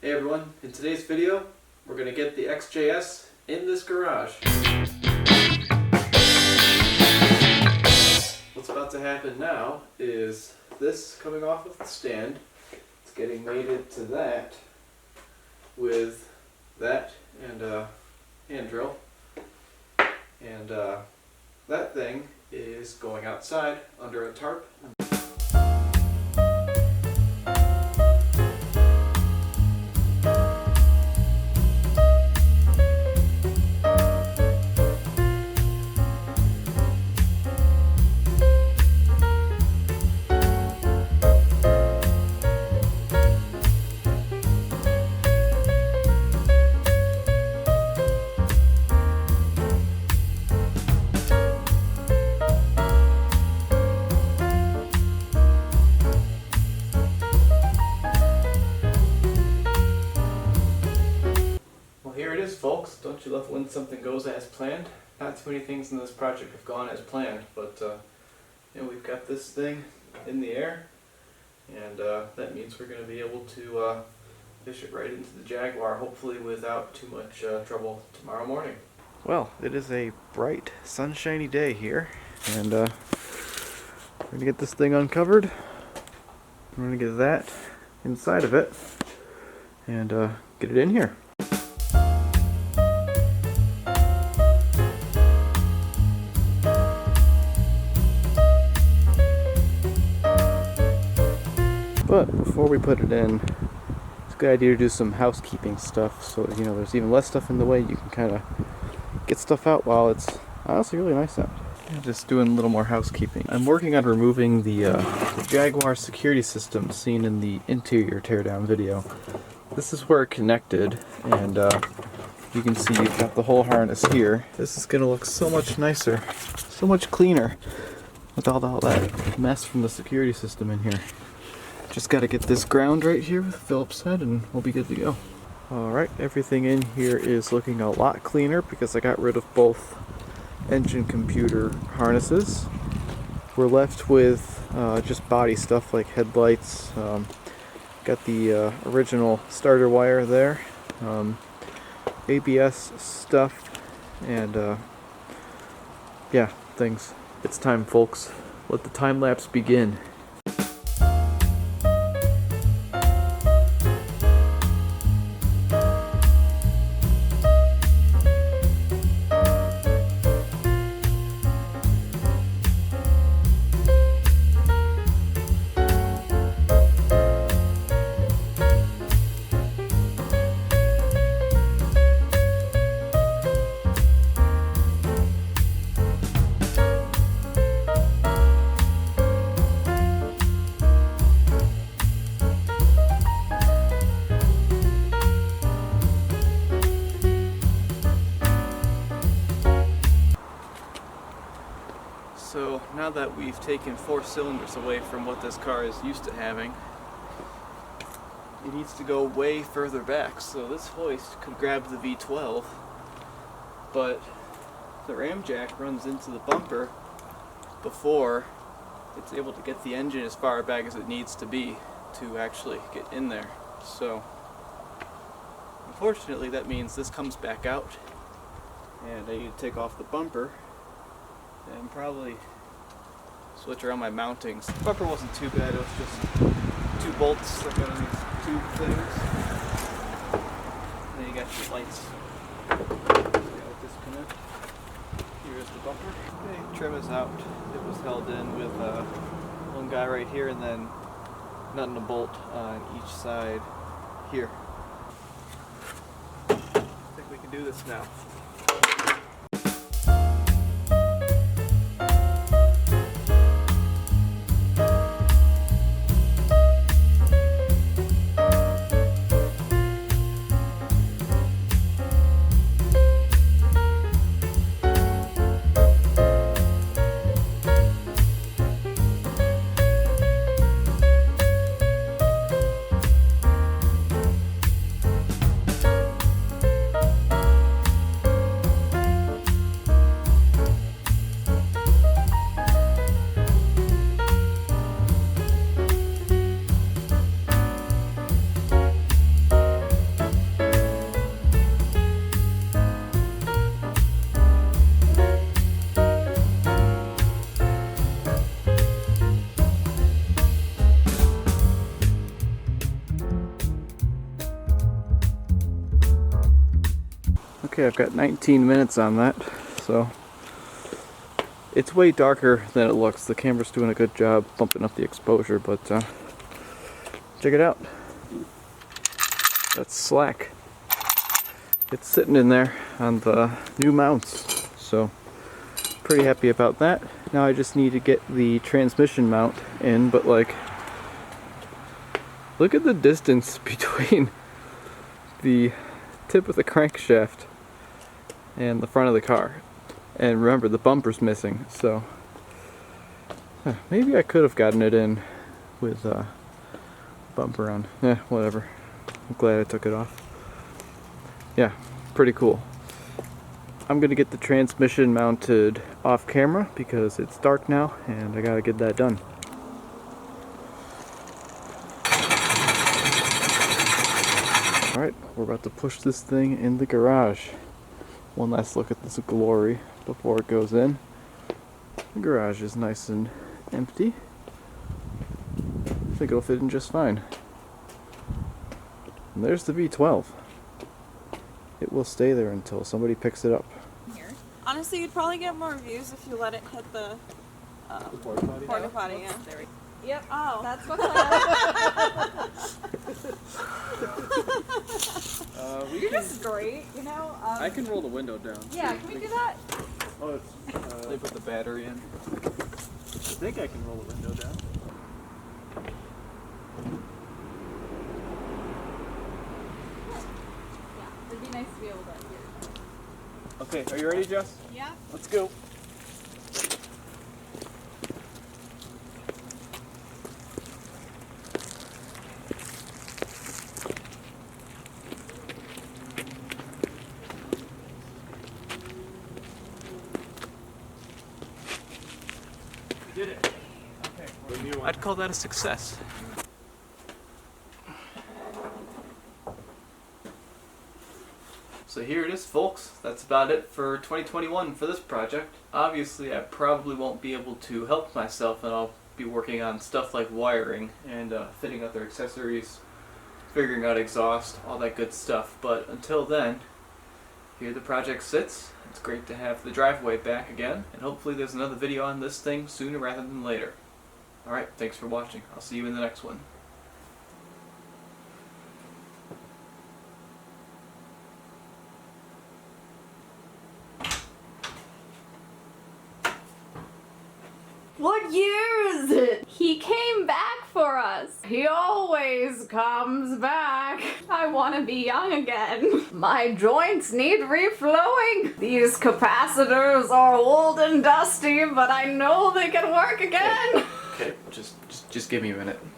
Hey everyone, in today's video we're going to get the XJS in this garage. What's about to happen now is this coming off of the stand, it's getting mated to that with that and a hand drill, and that thing is going outside under a tarp. Here it is, folks. Don't you love when something goes as planned? Not too many things in this project have gone as planned, but we've got this thing in the air, and that means we're going to be able to fish it right into the Jaguar, hopefully without too much trouble tomorrow morning. Well, it is a bright, sunshiny day here, and we're going to get this thing uncovered. I'm going to get that inside of it and get it in here. But before we put it in, it's a good idea to do some housekeeping stuff so there's even less stuff in the way. You can kind of get stuff out while it's honestly really nice out. Just doing a little more housekeeping. I'm working on removing the Jaguar security system seen in the interior teardown video. This is where it connected, and you can see you've got the whole harness here. This is going to look so much nicer, so much cleaner with all that mess from the security system in here. Just got to get this ground right here with Phillips head and we'll be good to go. Alright, everything in here is looking a lot cleaner because I got rid of both engine computer harnesses. We're left with just body stuff like headlights. Got the original starter wire there, ABS stuff, and yeah, things. It's time, folks. Let the time lapse begin. So now that we've taken 4 cylinders away from what this car is used to having, it needs to go way further back. So this hoist could grab the V12, but the ram jack runs into the bumper before it's able to get the engine as far back as it needs to be to actually get in there. So unfortunately that means this comes back out, and I need to take off the bumper and probably switch around my mountings. The bumper wasn't too bad, it was just 2 bolts stuck on these tube things. And then you got your lights. Disconnect. Here's the bumper. Okay, trim is out. It was held in with one guy right here and then nut and a bolt on each side here. I think we can do this now. Okay, I've got 19 minutes on that, so it's way darker than it looks. The camera's doing a good job bumping up the exposure, but check it out. That's slack. It's sitting in there on the new mounts, so pretty happy about that. Now I just need to get the transmission mount in, but like, look at the distance between the tip of the crankshaft and the front of the car. And remember, the bumper's missing, so maybe I could have gotten it in with bumper on. Whatever. I'm glad I took it off. Yeah, pretty cool. I'm gonna get the transmission mounted off camera because it's dark now and I gotta get that done. Alright, we're about to push this thing in the garage. One last look at this glory before it goes in. The garage is nice and empty. I think it'll fit in just fine. And there's the V12. It will stay there until somebody picks it up. Honestly, you'd probably get more views if you let it hit the porta potty. Yeah. Yep. Oh, that's what You're just great, you know. I can roll the window down. Yeah, can we do that? Oh, it's, They put the battery in. I think I can roll the window down. Yeah, it'd be nice to be able to hear. Okay, are you ready, Jess? Yeah. Let's go. We did it. Okay. I'd call that a success. So here it is, folks. That's about it for 2021 for this project. Obviously, I probably won't be able to help myself, and I'll be working on stuff like wiring and fitting other accessories, figuring out exhaust, all that good stuff. But until then, here the project sits. It's great to have the driveway back again, and hopefully there's another video on this thing sooner rather than later. Alright, thanks for watching. I'll see you in the next one. What year is it? He came back for us. He always comes back. I want to be young again. My joints need reflowing. These capacitors are old and dusty, but I know they can work again. Okay, just give me a minute.